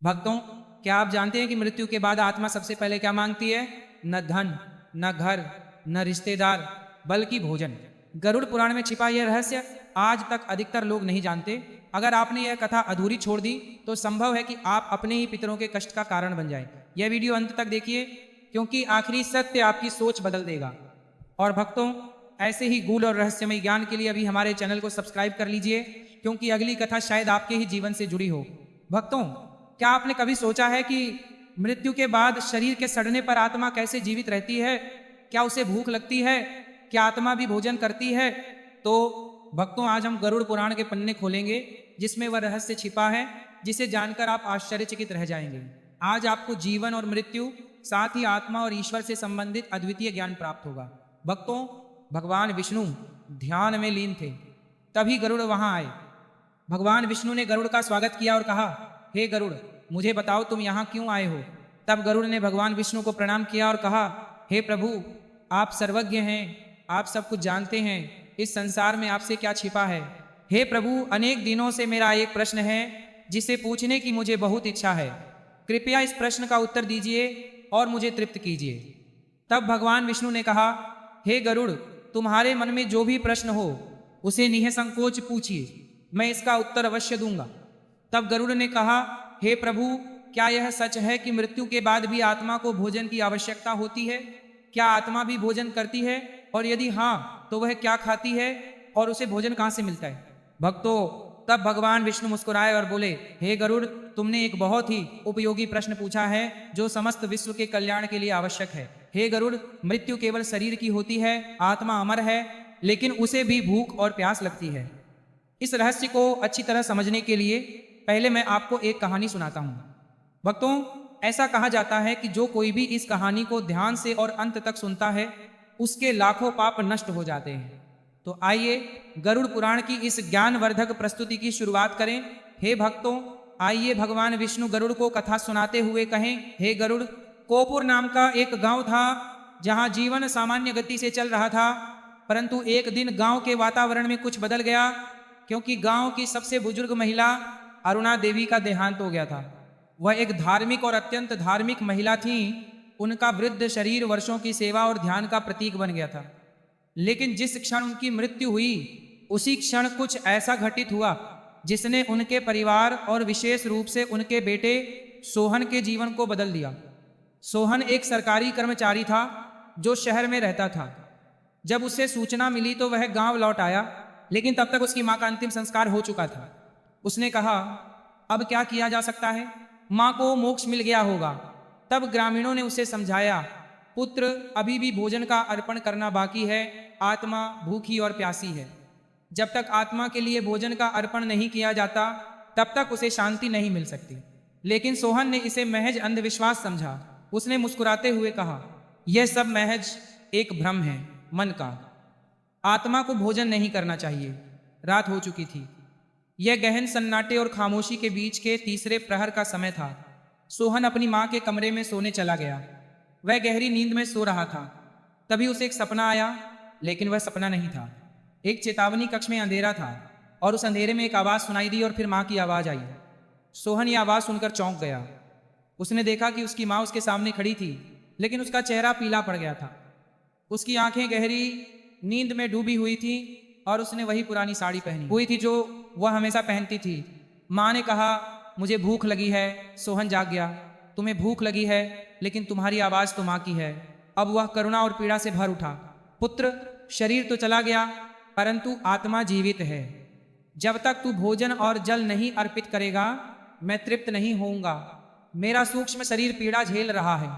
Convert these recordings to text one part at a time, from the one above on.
भक्तों, क्या आप जानते हैं कि मृत्यु के बाद आत्मा सबसे पहले क्या मांगती है? न धन, न घर, न रिश्तेदार, बल्कि भोजन। गरुड़ पुराण में छिपा यह रहस्य आज तक अधिकतर लोग नहीं जानते। अगर आपने यह कथा अधूरी छोड़ दी तो संभव है कि आप अपने ही पितरों के कष्ट का कारण बन जाएं। यह वीडियो अंत तक देखिए, क्योंकि आखिरी सत्य आपकी सोच बदल देगा। और भक्तों, ऐसे ही गूढ़ और रहस्यमय ज्ञान के लिए अभी हमारे चैनल को सब्सक्राइब कर लीजिए, क्योंकि अगली कथा शायद आपके ही जीवन से जुड़ी हो। भक्तों, क्या आपने कभी सोचा है कि मृत्यु के बाद शरीर के सड़ने पर आत्मा कैसे जीवित रहती है? क्या उसे भूख लगती है? क्या आत्मा भी भोजन करती है? तो भक्तों, आज हम गरुड़ पुराण के पन्ने खोलेंगे, जिसमें वह रहस्य छिपा है जिसे जानकर आप आश्चर्यचकित रह जाएंगे। आज आपको जीवन और मृत्यु, साथ ही आत्मा और ईश्वर से संबंधित अद्वितीय ज्ञान प्राप्त होगा। भक्तों, भगवान विष्णु ध्यान में लीन थे, तभी गरुड़ वहां आए। भगवान विष्णु ने गरुड़ का स्वागत किया और कहा, हे गरुड़, मुझे बताओ तुम यहाँ क्यों आए हो? तब गरुड़ ने भगवान विष्णु को प्रणाम किया और कहा, हे प्रभु, आप सर्वज्ञ हैं, आप सब कुछ जानते हैं, इस संसार में आपसे क्या छिपा है? हे प्रभु, अनेक दिनों से मेरा एक प्रश्न है जिसे पूछने की मुझे बहुत इच्छा है। कृपया इस प्रश्न का उत्तर दीजिए और मुझे तृप्त कीजिए। तब भगवान विष्णु ने कहा, हे गरुड़, तुम्हारे मन में जो भी प्रश्न हो उसे निःसंकोच पूछिए, मैं इसका उत्तर अवश्य दूंगा। तब गरुड़ ने कहा, हे प्रभु, क्या यह सच है कि मृत्यु के बाद भी आत्मा को भोजन की आवश्यकता होती है? क्या आत्मा भी भोजन करती है? और यदि हाँ, तो वह क्या खाती है और उसे भोजन कहाँ से मिलता है? भक्तों, तब भगवान विष्णु मुस्कुराए और बोले, हे गरुड़, तुमने एक बहुत ही उपयोगी प्रश्न पूछा है जो समस्त विश्व के कल्याण के लिए आवश्यक है। हे गरुड़, मृत्यु केवल शरीर की होती है, आत्मा अमर है, लेकिन उसे भी भूख और प्यास लगती है। इस रहस्य को अच्छी तरह समझने के लिए पहले मैं आपको एक कहानी सुनाता हूं। भक्तों, ऐसा कहा जाता है कि जो कोई भी इस कहानी को ध्यान से और अंत तक सुनता है, उसके लाखों पाप नष्ट हो जाते हैं। तो आइए गरुड़ पुराण की इस ज्ञानवर्धक प्रस्तुति की शुरुआत करें। हे भक्तों, आइए भगवान विष्णु गरुड़ को कथा सुनाते हुए कहें, हे गरुड़, कोपुर नाम का एक गांव था जहां जीवन सामान्य गति से चल रहा था, परंतु एक दिन गांव के वातावरण में कुछ बदल गया, क्योंकि गांव की सबसे बुजुर्ग महिला अरुणा देवी का देहांत हो गया था। वह एक धार्मिक और अत्यंत धार्मिक महिला थी। उनका वृद्ध शरीर वर्षों की सेवा और ध्यान का प्रतीक बन गया था। लेकिन जिस क्षण उनकी मृत्यु हुई, उसी क्षण कुछ ऐसा घटित हुआ जिसने उनके परिवार और विशेष रूप से उनके बेटे सोहन के जीवन को बदल दिया। सोहन एक सरकारी कर्मचारी था जो शहर में रहता था। जब उसे सूचना मिली तो वह गांव लौट आया, लेकिन तब तक उसकी मां का अंतिम संस्कार हो चुका था। उसने कहा, अब क्या किया जा सकता है? मां को मोक्ष मिल गया होगा। तब ग्रामीणों ने उसे समझाया, पुत्र, अभी भी भोजन का अर्पण करना बाकी है, आत्मा भूखी और प्यासी है। जब तक आत्मा के लिए भोजन का अर्पण नहीं किया जाता, तब तक उसे शांति नहीं मिल सकती। लेकिन सोहन ने इसे महज अंधविश्वास समझा। उसने मुस्कुराते हुए कहा, यह सब महज एक भ्रम है मन का। आत्मा को भोजन नहीं करना चाहिए। रात हो चुकी थी। यह गहन सन्नाटे और खामोशी के बीच के तीसरे प्रहर का समय था। सोहन अपनी मां के कमरे में सोने चला गया। वह गहरी नींद में सो रहा था। तभी उसे एक सपना आया, लेकिन वह सपना नहीं था। एक चेतावनी कक्ष में अंधेरा था और उस अंधेरे में एक आवाज सुनाई दी और फिर मां की आवाज आई। सोहन यह आवाज सुनकर चौंक गया। उसने देखा कि उसकी मां उसके सामने खड़ी थी, लेकिन उसका चेहरा पीला पड़ गया था। उसकी आंखें गहरी नींद में डूबी हुई थी और उसने वही पुरानी साड़ी पहनी हुई थी जो वह हमेशा पहनती थी। मां ने कहा, मुझे भूख लगी है। सोहन जाग गया। तुम्हें भूख लगी है, लेकिन तुम्हारी आवाज तो मां की है। अब वह करुणा और पीड़ा से भर उठा। पुत्र, शरीर तो चला गया, परंतु आत्मा जीवित है। जब तक तू भोजन और जल नहीं अर्पित करेगा, मैं तृप्त नहीं होऊंगा। मेरा सूक्ष्म शरीर पीड़ा झेल रहा है।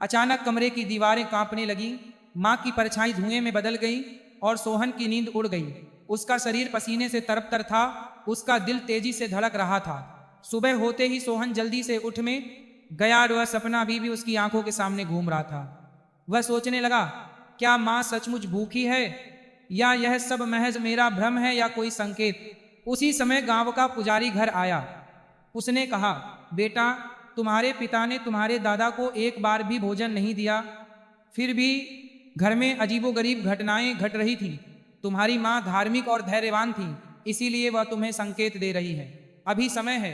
अचानक कमरे की दीवारें कांपने लगी। मां की परछाई धुएं में बदल गई और सोहन की नींद उड़ गई। उसका शरीर पसीने से तरबतर था। उसका दिल तेजी से धड़क रहा था। सुबह होते ही सोहन जल्दी से उठ में गया और वह सपना अभी भी उसकी आंखों के सामने घूम रहा था। वह सोचने लगा, क्या मां सचमुच भूखी है या यह सब महज मेरा भ्रम है या कोई संकेत? उसी समय गांव का पुजारी घर आया। उसने कहा, बेटा, तुम्हारे पिता ने तुम्हारे दादा को एक बार भी भोजन नहीं दिया, फिर भी घर में अजीबोगरीब घटनाएं घट रही थीं। तुम्हारी मां धार्मिक और धैर्यवान थी, इसीलिए वह तुम्हें संकेत दे रही है। अभी समय है,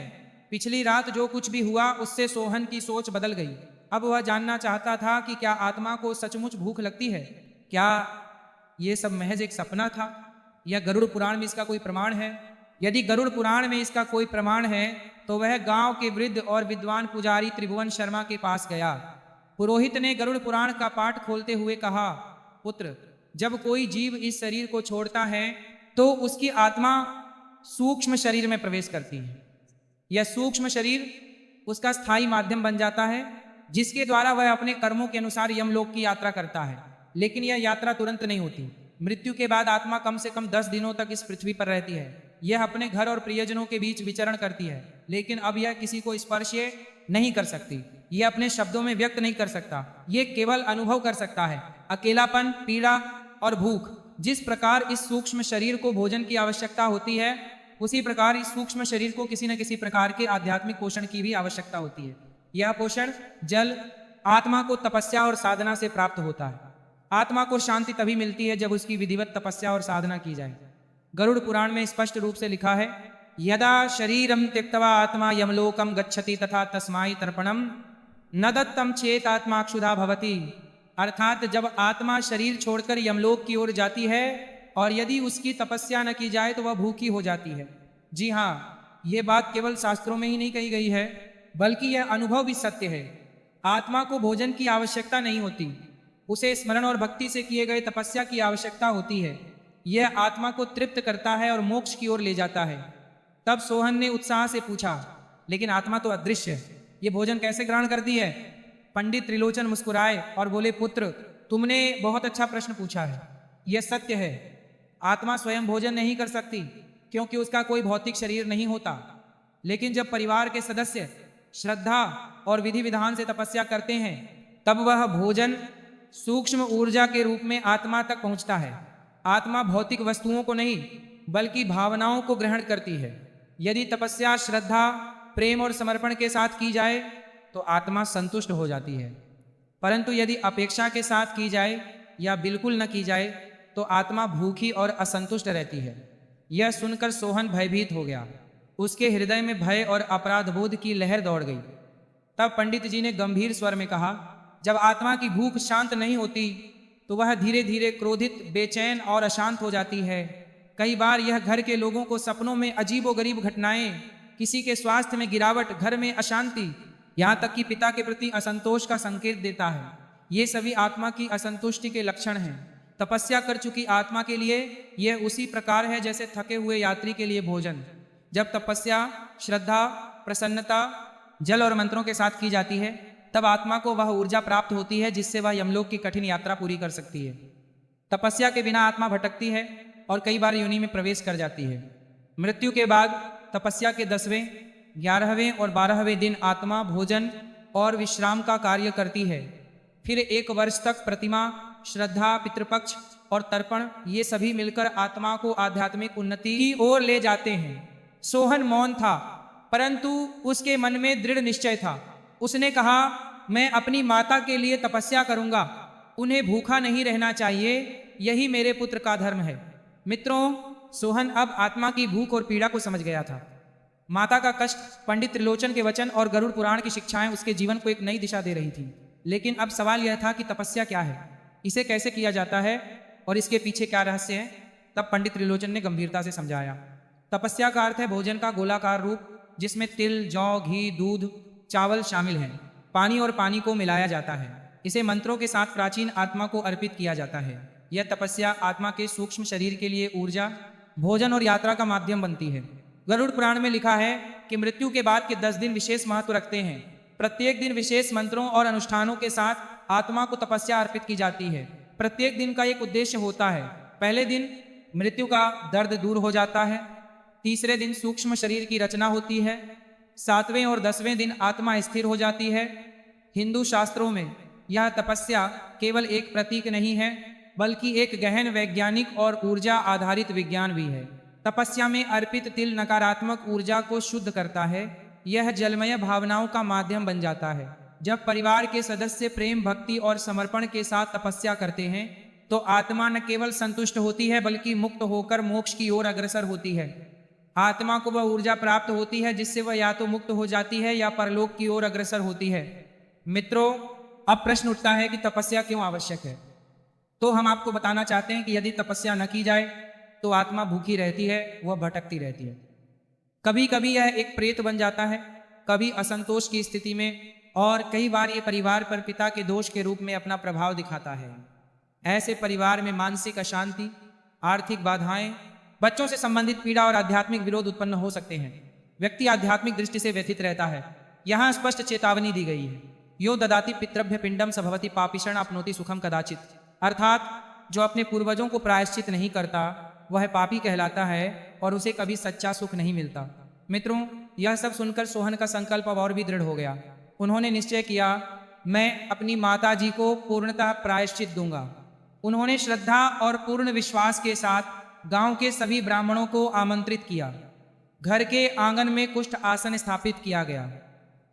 पिछली रात जो कुछ भी हुआ उससे सोहन की सोच बदल गई। अब वह जानना चाहता था कि क्या आत्मा को सचमुच भूख लगती है, क्या ये सब महज एक सपना था, या गरुड़ पुराण में इसका कोई प्रमाण है। यदि गरुड़ पुराण में इसका कोई प्रमाण है तो वह गांव के वृद्ध और विद्वान पुजारी त्रिभुवन शर्मा के पास गया। पुरोहित ने गरुड़ पुराण का पाठ खोलते हुए कहा, पुत्र, जब कोई जीव इस शरीर को छोड़ता है तो उसकी आत्मा सूक्ष्म शरीर में प्रवेश करती है। यह सूक्ष्म शरीर उसका स्थायी माध्यम बन जाता है, जिसके द्वारा वह अपने कर्मों के अनुसार यमलोक की यात्रा करता है। लेकिन यह यात्रा तुरंत नहीं होती। मृत्यु के बाद आत्मा कम से कम 10 दिनों तक इस पृथ्वी पर रहती है। यह अपने घर और प्रियजनों के बीच विचरण करती है, लेकिन अब यह किसी को स्पर्श नहीं कर सकती। यह अपने शब्दों में व्यक्त नहीं कर सकता। यह केवल अनुभव कर सकता है अकेलापन, पीड़ा और भूख। जिस प्रकार इस सूक्ष्म शरीर को भोजन की आवश्यकता होती है, उसी प्रकार इस सूक्ष्म शरीर को किसी न किसी प्रकार के आध्यात्मिक पोषण की भी आवश्यकता होती है। यह पोषण जल आत्मा को तपस्या और साधना से प्राप्त होता है। आत्मा को शांति तभी मिलती है जब उसकी विधिवत तपस्या और साधना की जाए। गरुड़ पुराण में स्पष्ट रूप से लिखा है, यदा शरीरम त्यक्त्वा आत्मा यमलोकम गच्छति तथा तस्माई तर्पणम न दत्तम चेत आत्मा क्षुधा भवति। अर्थात जब आत्मा शरीर छोड़कर यमलोक की ओर जाती है और यदि उसकी तपस्या न की जाए तो वह भूखी हो जाती है। जी हाँ, ये बात केवल शास्त्रों में ही नहीं कही गई है, बल्कि यह अनुभव भी सत्य है। आत्मा को भोजन की आवश्यकता नहीं होती, उसे स्मरण और भक्ति से किए गए तपस्या की आवश्यकता होती है। यह आत्मा को तृप्त करता है और मोक्ष की ओर ले जाता है। तब सोहन ने उत्साह से पूछा, लेकिन आत्मा तो अदृश्य है, ये भोजन कैसे ग्रहण करती है। पंडित त्रिलोचन मुस्कुराए और बोले, पुत्र, तुमने बहुत अच्छा प्रश्न पूछा है। यह सत्य है, आत्मा स्वयं भोजन नहीं कर सकती क्योंकि उसका कोई भौतिक शरीर नहीं होता। लेकिन जब परिवार के सदस्य श्रद्धा और विधि विधान से तपस्या करते हैं, तब वह भोजन सूक्ष्म ऊर्जा के रूप में आत्मा तक पहुंचता है। आत्मा भौतिक वस्तुओं को नहीं बल्कि भावनाओं को ग्रहण करती है। यदि तपस्या श्रद्धा, प्रेम और समर्पण के साथ की जाए तो आत्मा संतुष्ट हो जाती है, परंतु यदि अपेक्षा के साथ की जाए या बिल्कुल न की जाए तो आत्मा भूखी और असंतुष्ट रहती है। यह सुनकर सोहन भयभीत हो गया। उसके हृदय में भय और अपराध बोध की लहर दौड़ गई। तब पंडित जी ने गंभीर स्वर में कहा, जब आत्मा की भूख शांत नहीं होती तो वह धीरे धीरे क्रोधित, बेचैन और अशांत हो जाती है। कई बार यह घर के लोगों को सपनों में अजीबोगरीब घटनाएं, किसी के स्वास्थ्य में गिरावट, घर में अशांति, यहाँ तक कि पिता के प्रति असंतोष का संकेत देता है। ये सभी आत्मा की असंतुष्टि के लक्षण हैं। तपस्या कर चुकी आत्मा के लिए यह उसी प्रकार है जैसे थके हुए यात्री के लिए भोजन। जब तपस्या, श्रद्धा, प्रसन्नता, जल और मंत्रों के साथ की जाती है, तब आत्मा को वह ऊर्जा प्राप्त होती है जिससे वह यमलोक की कठिन यात्रा पूरी कर सकती है। तपस्या के बिना आत्मा भटकती है और कई बार योनि में प्रवेश कर जाती है। मृत्यु के बाद तपस्या के 10वें, 11वें और 12वें दिन आत्मा भोजन और विश्राम का कार्य करती है। फिर 1 वर्ष तक प्रतिमा, श्रद्धा, पितृपक्ष और तर्पण, ये सभी मिलकर आत्मा को आध्यात्मिक उन्नति की ओर ले जाते हैं। सोहन मौन था, परंतु उसके मन में दृढ़ निश्चय था। उसने कहा, मैं अपनी माता के लिए तपस्या करूंगा, उन्हें भूखा नहीं रहना चाहिए, यही मेरे पुत्र का धर्म है। मित्रों, सोहन अब आत्मा की भूख और पीड़ा को समझ गया था। माता का कष्ट, पंडित त्रिलोचन के वचन और गरुड़ पुराण की शिक्षाएं उसके जीवन को एक नई दिशा दे रही थी। लेकिन अब सवाल यह था कि तपस्या क्या है, इसे कैसे किया जाता है और इसके पीछे क्या रहस्य है। तब पंडित त्रिलोचन ने गंभीरता से समझाया, तपस्या का अर्थ है भोजन का गोलाकार रूप जिसमें तिल, जौ, घी, दूध, चावल शामिल हैं। पानी और पानी को मिलाया जाता है। इसे मंत्रों के साथ प्राचीन आत्मा को अर्पित किया जाता है। यह तपस्या आत्मा के सूक्ष्म शरीर के लिए ऊर्जा, भोजन और यात्रा का माध्यम बनती है। गरुड़ पुराण में लिखा है कि मृत्यु के बाद के 10 दिन विशेष महत्व रखते हैं। प्रत्येक दिन विशेष मंत्रों और अनुष्ठानों के साथ आत्मा को तपस्या अर्पित की जाती है। प्रत्येक दिन का एक उद्देश्य होता है। पहले दिन मृत्यु का दर्द दूर हो जाता है। तीसरे दिन सूक्ष्म शरीर की रचना होती है। 7वें और 10वें दिन आत्मा स्थिर हो जाती है। हिंदू शास्त्रों में यह तपस्या केवल एक प्रतीक नहीं है, बल्कि एक गहन वैज्ञानिक और ऊर्जा आधारित विज्ञान भी है। तपस्या में अर्पित तिल नकारात्मक ऊर्जा को शुद्ध करता है। यह जलमय भावनाओं का माध्यम बन जाता है। जब परिवार के सदस्य प्रेम, भक्ति और समर्पण के साथ तपस्या करते हैं तो आत्मा न केवल संतुष्ट होती है बल्कि मुक्त होकर मोक्ष की ओर अग्रसर होती है। आत्मा को वह ऊर्जा प्राप्त होती है जिससे वह या तो मुक्त हो जाती है या परलोक की ओर अग्रसर होती है। मित्रों, अब प्रश्न उठता है कि तपस्या क्यों आवश्यक है। तो हम आपको बताना चाहते हैं कि यदि तपस्या न की जाए तो आत्मा भूखी रहती है, वह भटकती रहती है। कभी कभी यह एक प्रेत बन जाता है, कभी असंतोष की स्थिति में, और कई बार ये परिवार पर पिता के दोष के रूप में अपना प्रभाव दिखाता है। ऐसे परिवार में मानसिक अशांति, आर्थिक बाधाएं, बच्चों से संबंधित पीड़ा और आध्यात्मिक विरोध उत्पन्न हो सकते हैं। व्यक्ति आध्यात्मिक दृष्टि से व्यथित रहता है। यहाँ स्पष्ट चेतावनी दी गई है, यो ददाति पितृभ्य पिंडम सभवति पापिषण अपनोति सुखम कदाचित। अर्थात जो अपने पूर्वजों को प्रायश्चित नहीं करता वह पापी कहलाता है और उसे कभी सच्चा सुख नहीं मिलता। मित्रों, यह सब सुनकर सोहन का संकल्प अब और भी दृढ़ हो गया। उन्होंने निश्चय किया, मैं अपनी माता जी को पूर्णतः प्रायश्चित दूंगा। उन्होंने श्रद्धा और पूर्ण विश्वास के साथ गांव के सभी ब्राह्मणों को आमंत्रित किया। घर के आंगन में कुष्ठ आसन स्थापित किया गया।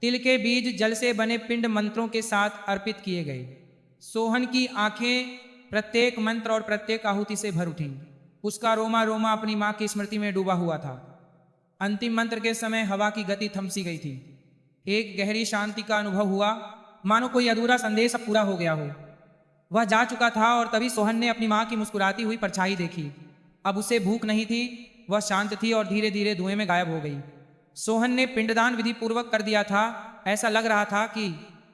तिल के बीज जल से बने पिंड मंत्रों के साथ अर्पित किए गए। सोहन की आंखें प्रत्येक मंत्र और प्रत्येक आहुति से भर उठीं। उसका रोमा रोमा अपनी मां की स्मृति में डूबा हुआ था। अंतिम मंत्र के समय हवा की गति थम सी गई थी। एक गहरी शांति का अनुभव हुआ, मानो कोई अधूरा संदेश अब पूरा हो गया हो। वह जा चुका था और तभी सोहन ने अपनी मां की मुस्कुराती हुई परछाई देखी। अब उसे भूख नहीं थी, वह शांत थी और धीरे धीरे धुएं में गायब हो गई। सोहन ने पिंडदान विधि पूर्वक कर दिया था। ऐसा लग रहा था कि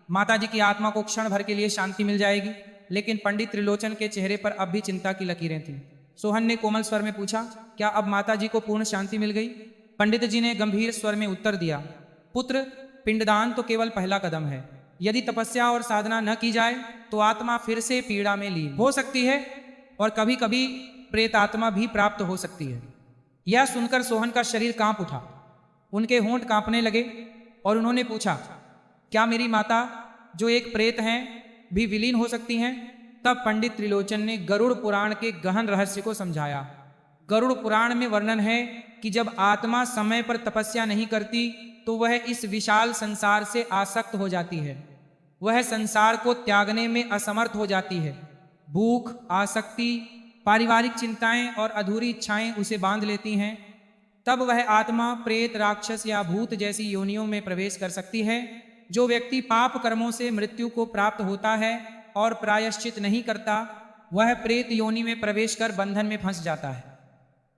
माताजी की आत्मा को क्षण भर के लिए शांति मिल जाएगी, लेकिन पंडित त्रिलोचन के चेहरे पर अब भी चिंता की लकीरें थीं। सोहन ने कोमल स्वर में पूछा, क्या अब माताजी को पूर्ण शांति मिल गई? पंडित जी ने गंभीर स्वर में उत्तर दिया, पुत्र, पिंडदान तो केवल पहला कदम है। यदि तपस्या और साधना न की जाए तो आत्मा फिर से पीड़ा में लीन हो सकती है और कभी कभी प्रेत आत्मा भी प्राप्त हो सकती है। यह सुनकर सोहन का शरीर कांप उठा। उनके होंठ कांपने लगे और उन्होंने पूछा, क्या मेरी माता जो एक प्रेत हैं भी विलीन हो सकती हैं? तब पंडित त्रिलोचन ने गरुड़ पुराण के गहन रहस्य को समझाया। गरुड़ पुराण में वर्णन है कि जब आत्मा समय पर तपस्या नहीं करती तो वह इस विशाल संसार से आसक्त हो जाती है। वह संसार को त्यागने में असमर्थ हो जाती है। भूख, आसक्ति, पारिवारिक चिंताएं और अधूरी इच्छाएं उसे बांध लेती हैं। तब वह आत्मा प्रेत, राक्षस या भूत जैसी योनियों में प्रवेश कर सकती है। जो व्यक्ति पाप कर्मों से मृत्यु को प्राप्त होता है और प्रायश्चित नहीं करता, वह प्रेत योनि में प्रवेश कर बंधन में फंस जाता है।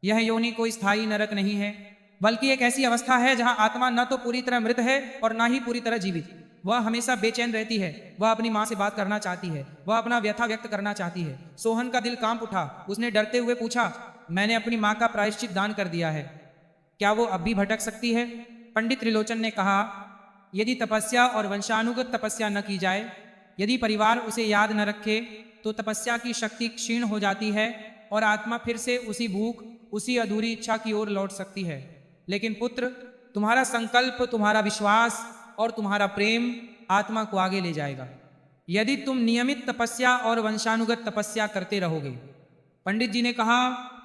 यह योनि कोई स्थायी नरक नहीं है, बल्कि एक ऐसी अवस्था है जहां आत्मा न तो पूरी तरह मृत है और न ही पूरी तरह जीवित। वह हमेशा बेचैन रहती है। वह अपनी मां से बात करना चाहती है। वह अपना व्यथा व्यक्त करना चाहती है। सोहन का दिल कांप उठा। उसने डरते हुए पूछा, मैंने अपनी मां का प्रायश्चित दान कर दिया है, क्या वो अब भी भटक सकती है? पंडित त्रिलोचन ने कहा, यदि तपस्या और वंशानुगत तपस्या न की जाए, यदि परिवार उसे याद न रखे, तो तपस्या की शक्ति क्षीण हो जाती है और आत्मा फिर से उसी भूख, उसी अधूरी इच्छा की ओर लौट सकती है। लेकिन पुत्र, तुम्हारा संकल्प, तुम्हारा विश्वास और तुम्हारा प्रेम आत्मा को आगे ले जाएगा। यदि तुम नियमित तपस्या और वंशानुगत तपस्या करते रहोगे। पंडित जी ने कहा,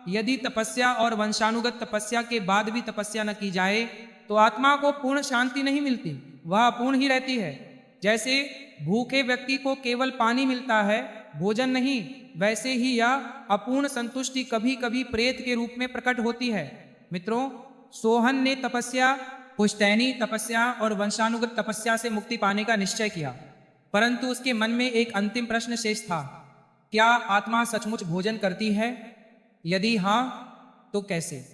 यदि तपस्या और वंशानुगत तपस्या के बाद भी तपस्या न की जाए तो आत्मा को पूर्ण शांति नहीं मिलती, वह अपूर्ण ही रहती है। जैसे भूखे व्यक्ति को केवल पानी मिलता है, भोजन नहीं, वैसे ही यह अपूर्ण संतुष्टि कभी कभी प्रेत के रूप में प्रकट होती है। मित्रों, सोहन ने तपस्या, पुश्तैनी तपस्या और वंशानुगत तपस्या से मुक्ति पाने का निश्चय किया, परंतु उसके मन में एक अंतिम प्रश्न शेष था, क्या आत्मा सचमुच भोजन करती है? यदि हां, तो कैसे?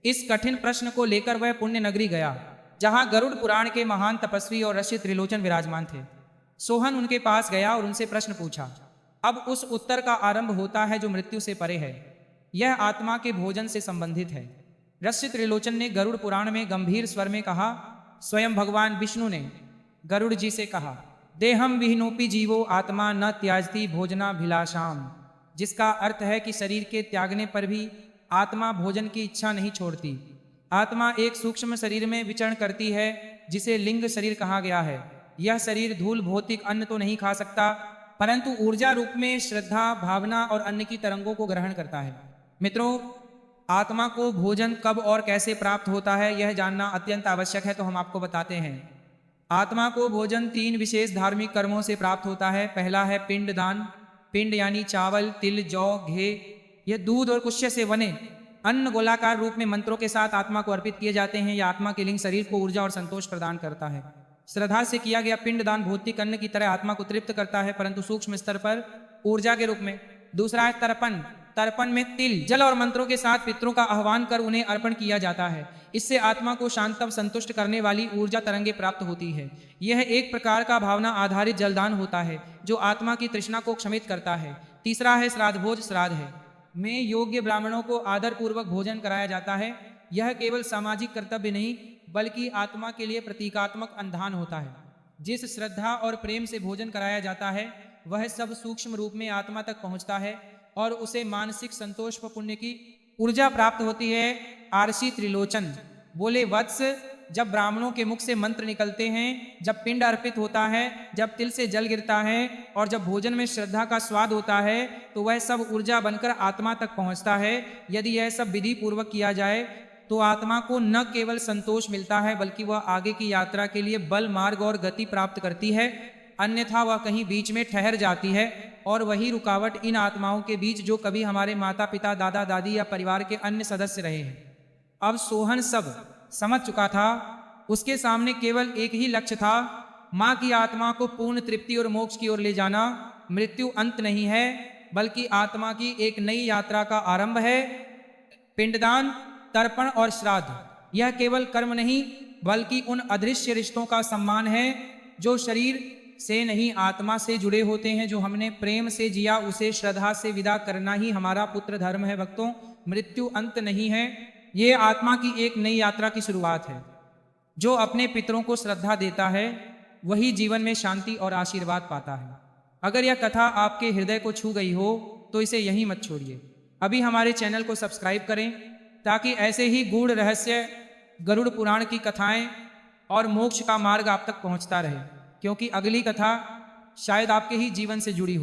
इस कठिन प्रश्न को लेकर वह पुण्य नगरी गया, जहां गरुड़ पुराण के महान तपस्वी और ऋषि त्रिलोचन विराजमान थे। सोहन उनके पास गया और उनसे प्रश्न पूछा। अब उस उत्तर का आरंभ होता है जो मृत्यु से परे है। यह आत्मा के भोजन से संबंधित है। ऋषि त्रिलोचन ने गरुड़ पुराण में गंभीर स्वर में कहा, स्वयं भगवान विष्णु ने गरुड़ जी से कहा, देहम विहीनोपि जीवो आत्मा न त्याजती भोजनाभिलाषाम, जिसका अर्थ है कि शरीर के त्यागने पर भी आत्मा भोजन की इच्छा नहीं छोड़ती। आत्मा एक सूक्ष्म शरीर में विचरण करती है जिसे लिंग शरीर कहा गया है। यह शरीर धूल भौतिक अन्न तो नहीं खा सकता, परंतु ऊर्जा रूप में श्रद्धा, भावना और अन्न की तरंगों को ग्रहण करता है। मित्रों, आत्मा को भोजन कब और कैसे प्राप्त होता है यह जानना अत्यंत आवश्यक है, तो हम आपको बताते हैं। आत्मा को भोजन 3 विशेष धार्मिक कर्मों से प्राप्त होता है। पहला है पिंड दान। पिंड यानी चावल, तिल, जौ, घे, यह दूध और कुश्य से बने अन्न गोलाकार रूप में मंत्रों के साथ आत्मा को अर्पित किए जाते हैं। यह आत्मा के लिंग शरीर को ऊर्जा और संतोष प्रदान करता है। श्रद्धा से किया गया पिंडदान भौतिक अन्न की तरह आत्मा को तृप्त करता है, परंतु सूक्ष्म स्तर पर ऊर्जा के रूप में। दूसरा है तर्पण। तर्पण में तिल, जल और मंत्रों के साथ पितरों का आह्वान कर उन्हें अर्पण किया जाता है। इससे आत्मा को शांतव संतुष्ट करने वाली ऊर्जा तरंगे प्राप्त होती है। यह एक प्रकार का भावना आधारित जलदान होता है जो आत्मा की तृष्णा को क्षमित करता है। तीसरा है श्राद्ध भोज। श्राद्ध है में योग्य ब्राह्मणों को आदर पूर्वक भोजन कराया जाता है। यह केवल सामाजिक कर्तव्य नहीं बल्कि आत्मा के लिए प्रतीकात्मक अनुष्ठान होता है। जिस श्रद्धा और प्रेम से भोजन कराया जाता है वह सब सूक्ष्म रूप में आत्मा तक पहुंचता है और उसे मानसिक संतोष व पुण्य की ऊर्जा प्राप्त होती है। आरसी त्रिलोचन बोले, वत्स, जब ब्राह्मणों के मुख से मंत्र निकलते हैं, जब पिंड अर्पित होता है, जब तिल से जल गिरता है और जब भोजन में श्रद्धा का स्वाद होता है तो वह सब ऊर्जा बनकर आत्मा तक पहुंचता है। यदि यह सब विधि पूर्वक किया जाए तो आत्मा को न केवल संतोष मिलता है बल्कि वह आगे की यात्रा के लिए बल, मार्ग और गति प्राप्त करती है। अन्यथा वह कहीं बीच में ठहर जाती है और वही रुकावट इन आत्माओं के बीच जो कभी हमारे माता पिता, दादा दादी या परिवार के अन्य सदस्य रहे हैं। अब सोहन सब समझ चुका था। उसके सामने केवल एक ही लक्ष्य था, माँ की आत्मा को पूर्ण तृप्ति और मोक्ष की ओर ले जाना। मृत्यु अंत नहीं है बल्कि आत्मा की एक नई यात्रा का आरंभ है। पिंडदान, तर्पण और श्राद्ध यह केवल कर्म नहीं बल्कि उन अदृश्य रिश्तों का सम्मान है जो शरीर से नहीं आत्मा से जुड़े होते हैं। जो हमने प्रेम से जिया उसे श्रद्धा से विदा करना ही हमारा पुत्र धर्म है। भक्तों, मृत्यु अंत नहीं है, ये आत्मा की एक नई यात्रा की शुरुआत है। जो अपने पितरों को श्रद्धा देता है वही जीवन में शांति और आशीर्वाद पाता है। अगर यह कथा आपके हृदय को छू गई हो तो इसे यहीं मत छोड़िए। अभी हमारे चैनल को सब्सक्राइब करें ताकि ऐसे ही गूढ़ रहस्य, गरुड़ पुराण की कथाएं और मोक्ष का मार्ग आप तक पहुंचता रहे, क्योंकि अगली कथा शायद आपके ही जीवन से जुड़ी हो।